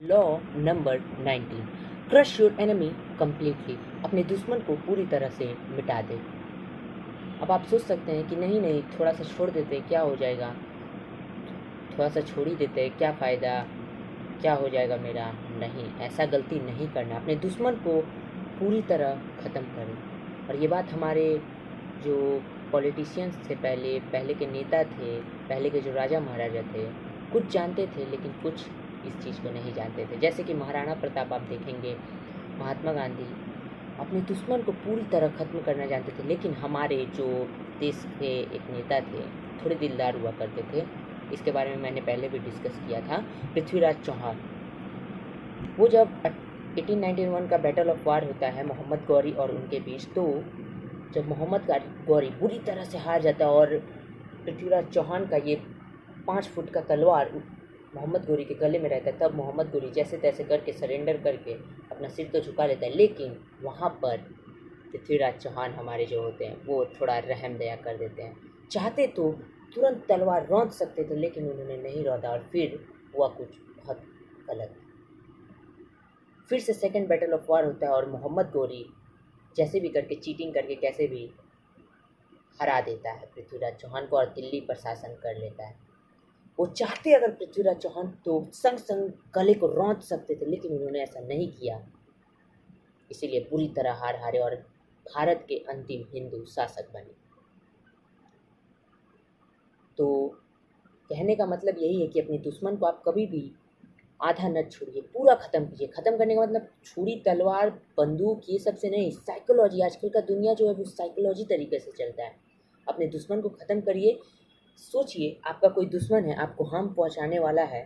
Law number 19। Crush your enemy completely. अपने दुश्मन को पूरी तरह से मिटा दे। अब आप सोच सकते हैं कि नहीं नहीं, थोड़ा सा छोड़ देते क्या हो जाएगा, थोड़ा सा छोड़ ही देते क्या फ़ायदा, क्या हो जाएगा मेरा। नहीं, ऐसा गलती नहीं करना। अपने दुश्मन को पूरी तरह ख़त्म करें। और ये बात हमारे जो पॉलिटिशियंस थे, पहले पहले के नेता थे, पहले के जो राजा महाराजा थे, कुछ जानते थे लेकिन कुछ इस चीज़ को नहीं जानते थे। जैसे कि महाराणा प्रताप आप देखेंगे, महात्मा गांधी अपने दुश्मन को पूरी तरह ख़त्म करना जानते थे। लेकिन हमारे जो देश के एक नेता थे, थोड़े दिलदार हुआ करते थे, इसके बारे में मैंने पहले भी डिस्कस किया था, पृथ्वीराज चौहान। वो जब 1891 का बैटल ऑफ वार होता है मोहम्मद गौरी और उनके बीच, तो जब मोहम्मद गौरी बुरी तरह से हार जाता है और पृथ्वीराज चौहान का ये 5 फुट का तलवार मोहम्मद गौरी के गले में रहता है, तब मोहम्मद गौरी जैसे तैसे करके सरेंडर करके अपना सिर तो झुका लेता है। लेकिन वहाँ पर पृथ्वीराज चौहान हमारे जो होते हैं वो थोड़ा रहम दया कर देते हैं। चाहते तो तुरंत तलवार रौंद सकते थे, लेकिन उन्होंने नहीं रौंदा और फिर हुआ कुछ बहुत गलत। फिर से सेकंड बैटल ऑफ वार होता है और मोहम्मद गौरी जैसे भी करके, चीटिंग करके कैसे भी हरा देता है पृथ्वीराज चौहान को और दिल्ली पर शासन कर लेता है। वो चाहते अगर पृथ्वीराज चौहान तो संग संग गले को रौंद सकते थे, लेकिन उन्होंने ऐसा नहीं किया। इसीलिए बुरी तरह हारे और भारत के अंतिम हिंदू शासक बने। तो कहने का मतलब यही है कि अपने दुश्मन को आप कभी भी आधा न छोड़िए, पूरा ख़त्म कीजिए। ख़त्म करने का मतलब छुरी तलवार बंदूक ये सब से नहीं, साइकोलॉजी। आजकल का दुनिया जो है वो साइकोलॉजी तरीके से चलता है। अपने दुश्मन को ख़त्म करिए। सोचिए आपका कोई दुश्मन है, आपको हार्म पहुंचाने वाला है,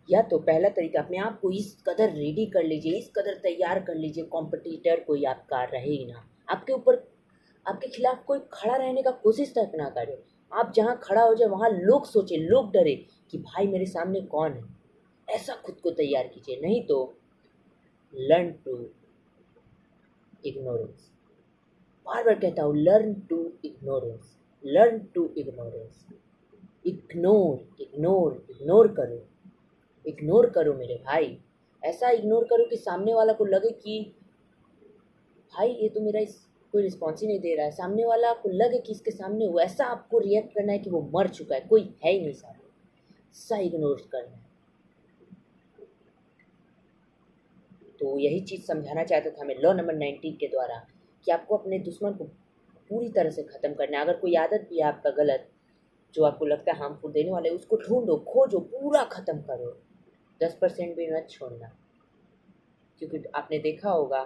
या तो पहला तरीका अपने आप को इस कदर रेडी कर लीजिए, इस कदर तैयार कर लीजिए, कॉम्पिटिटर कोई आपका रहे ही ना। आपके ऊपर, आपके खिलाफ कोई खड़ा रहने का कोशिश तक ना करे। आप जहाँ खड़ा हो जाए वहाँ लोग सोचे, लोग डरे कि भाई मेरे सामने कौन है। ऐसा खुद को तैयार कीजिए, नहीं तो लर्न टू इग्नोरेंस। बार बार कहता हूँ, learn to ignorance, learn to ignorance. Ignore ignore ignore करो, इग्नोर करो मेरे भाई। ऐसा इग्नोर करो कि सामने वाला को लगे कि भाई ये तो मेरा इस कोई रिस्पॉन्स ही नहीं दे रहा है। सामने वाला को लगे कि इसके सामने वो, ऐसा आपको रिएक्ट करना है कि वो मर चुका है, कोई है ही नहीं सामने। ऐसा इग्नोर करना है। तो यही चीज़ समझाना चाहता था मैं लॉ नंबर 19 के द्वारा, कि आपको अपने दुश्मन को पूरी तरह से ख़त्म करना है। अगर कोई आदत भी है आपका गलत, जो आपको लगता है हार्मफुल देने वाले, उसको ढूंढो, खोजो, पूरा ख़त्म करो। 10% भी मत छोड़ना। क्योंकि आपने देखा होगा,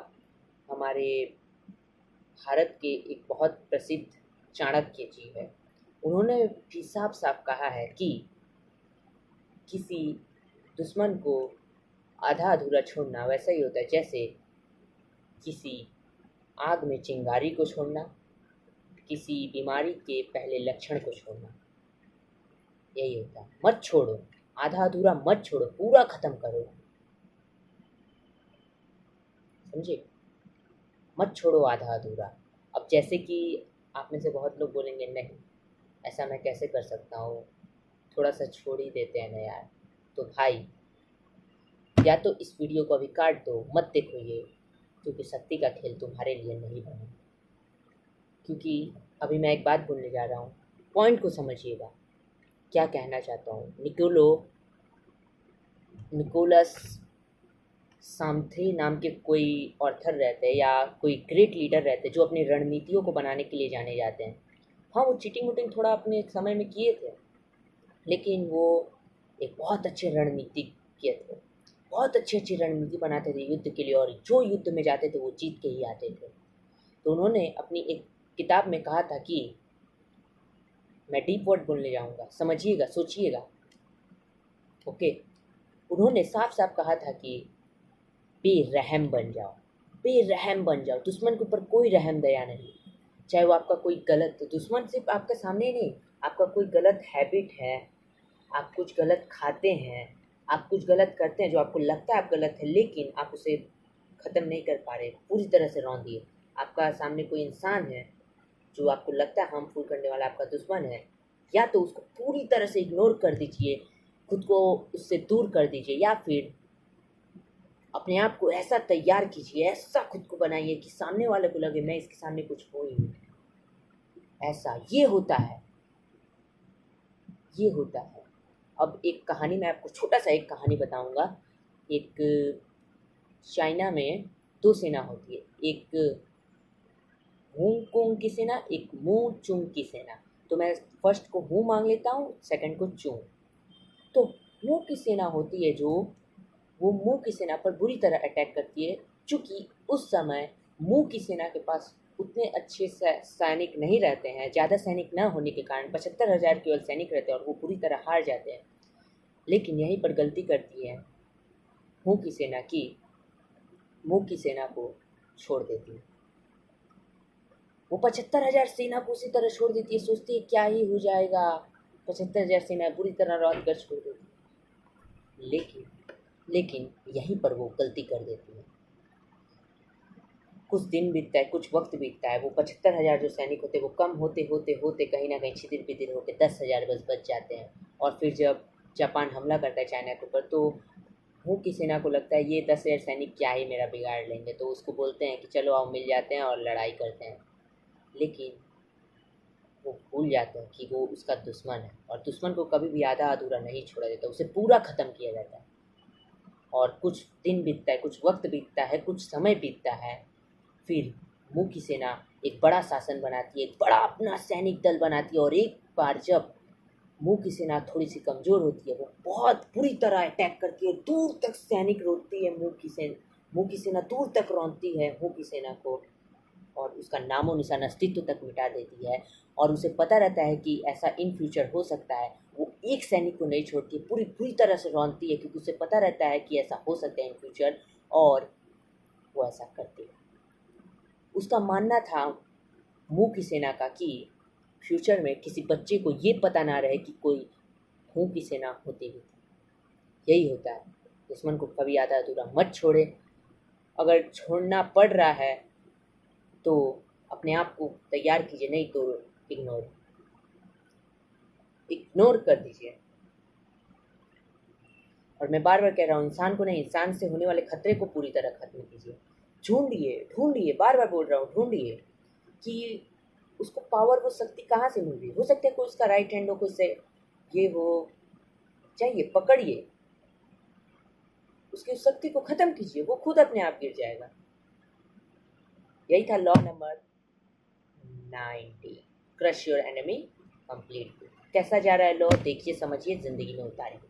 हमारे भारत के एक बहुत प्रसिद्ध चाणक्य जी है, उन्होंने भी साफ साफ कहा है कि किसी दुश्मन को आधा अधूरा छोड़ना वैसा ही होता है जैसे किसी आग में चिंगारी को छोड़ना, किसी बीमारी के पहले लक्षण को छोड़ना। यही होता है, मत छोड़ो, आधा अधूरा मत छोड़ो, पूरा ख़त्म करो। समझे? मत छोड़ो आधा अधूरा। अब जैसे कि आप में से बहुत लोग बोलेंगे नहीं, ऐसा मैं कैसे कर सकता हूँ, थोड़ा सा छोड़ ही देते हैं ना यार। तो भाई, या तो इस वीडियो को अभी काट दो, मत देखो ये, क्योंकि शक्ति का खेल तुम्हारे लिए नहीं बना। क्योंकि अभी मैं एक बात बोलने जा रहा हूँ, पॉइंट को समझिएगा, क्या कहना चाहता हूँ। निकोलस साम्थे नाम के कोई ऑर्थर रहते हैं या कोई ग्रेट लीडर रहते हैं जो अपनी रणनीतियों को बनाने के लिए जाने जाते हैं। हाँ, वो चीटिंग वुटिंग थोड़ा अपने समय में किए थे, लेकिन वो एक बहुत अच्छे रणनीतिज्ञ थे। बहुत अच्छी अच्छी रणनीति बनाते थे युद्ध के लिए, और जो युद्ध में जाते थे वो जीत के ही आते थे। तो उन्होंने अपनी एक किताब में कहा था कि, मैं डीप वर्ड बोलने जाऊँगा, समझिएगा, सोचिएगा, ओके। उन्होंने साफ साफ कहा था कि बेरहम बन जाओ, बेरहम बन जाओ। दुश्मन के ऊपर कोई रहम दया नहीं। चाहे वो आपका कोई गलत, दुश्मन सिर्फ आपके सामने ही नहीं, आपका कोई गलत हैबिट है, आप कुछ गलत खाते हैं, आप कुछ गलत करते हैं जो आपको लगता है आप गलत है, लेकिन आप उसे ख़त्म नहीं कर पा रहे, पूरी तरह से रौंद दिए। आपका सामने कोई इंसान है जो आपको लगता है हार्मफुल करने वाला आपका दुश्मन है, या तो उसको पूरी तरह से इग्नोर कर दीजिए, खुद को उससे दूर कर दीजिए, या फिर अपने आप को ऐसा तैयार कीजिए, ऐसा खुद को बनाइए कि सामने वाले को लगे मैं इसके सामने कुछ हूँ ही नहीं। ऐसा ये होता है, ये होता है। अब एक कहानी मैं आपको छोटा सा एक कहानी बताऊंगा। एक चाइना में दो सेना होती है, एक होंगकोंग की सेना, एक मू चुंग की सेना। तो मैं फर्स्ट को हूँ मांग लेता हूँ, सेकंड को चुंग। तो मू की सेना होती है जो वो मू की सेना पर बुरी तरह अटैक करती है, क्योंकि उस समय मू की सेना के पास उतने अच्छे सैनिक नहीं रहते हैं। ज़्यादा सैनिक न होने के कारण 75,000 केवल सैनिक रहते हैं और वो पूरी तरह हार जाते हैं। लेकिन यहीं पर गलती करती है मू की सेना की, मू की सेना को छोड़ देती है। वो 75,000 सेना को उसी तरह छोड़ देती है, सोचती है क्या ही हो जाएगा, 75,000 सेना बुरी तरह रौंद कर छोड़ देती है। लेकिन यहीं पर वो गलती कर देती है। कुछ दिन बीतता है, कुछ वक्त बीतता है, वो 75,000 जो सैनिक होते हैं वो कम होते होते होते कहीं ना कहीं छितिर बितिर होकर 10,000 बस बच जाते हैं। और फिर जब जापान हमला करता है चाइना के ऊपर, तो हू की सेना को लगता है ये 10,000 सैनिक क्या ही मेरा बिगाड़ लेंगे, तो उसको बोलते हैं कि चलो आओ मिल जाते हैं और लड़ाई करते हैं। लेकिन वो भूल जाते हैं कि वो उसका दुश्मन है, और दुश्मन को कभी भी आधा अधूरा नहीं छोड़ा जाता, उसे पूरा ख़त्म किया जाता है। और कुछ दिन बीतता है, कुछ वक्त बीतता है, कुछ समय बीतता है। फिर मू की सेना एक बड़ा शासन बनाती है, एक बड़ा अपना सैनिक दल बनाती है। और एक बार जब मू की सेना थोड़ी सी कमज़ोर होती है, वो बहुत बुरी तरह अटैक करती है, दूर तक सैनिक रोकती है। मू की सेना दूर तक रौंदती है मू की सेना को, और उसका नामो निशान अस्तित्व तक मिटा देती है। और उसे पता रहता है कि ऐसा इन फ्यूचर हो सकता है। वो एक सैनिक को नहीं छोड़ती, पूरी पूरी तरह से रौंदती है, क्योंकि उसे पता रहता है कि ऐसा हो सकता है इन फ्यूचर, और वो ऐसा करती है। उसका मानना था मू की सेना का कि फ्यूचर में किसी बच्चे को ये पता ना रहे कि कोई हू की सेना होती भी थी। यही होता है, दुश्मन को कभी आधा अधूरा मत छोड़े। अगर छोड़ना पड़ रहा है तो अपने आप को तैयार कीजिए, नहीं तो इग्नोर कर दीजिए। और मैं बार बार कह रहा हूँ, इंसान को नहीं, इंसान से होने वाले खतरे को पूरी तरह खत्म कीजिए। ढूंढिए, बार बार बोल रहा हूँ, ढूंढिए कि उसको पावर, वो शक्ति कहाँ से मिल रही। हो सकता है कोई उसका राइट हैंड हो, कोई से ये हो, चाहिए पकड़िए, उसकी उस शक्ति को खत्म कीजिए, वो खुद अपने आप गिर जाएगा। यही था law number 90, crush your enemy completely. कैसा जा रहा है लॉ, देखिए समझिए, ज़िंदगी में उतारिए।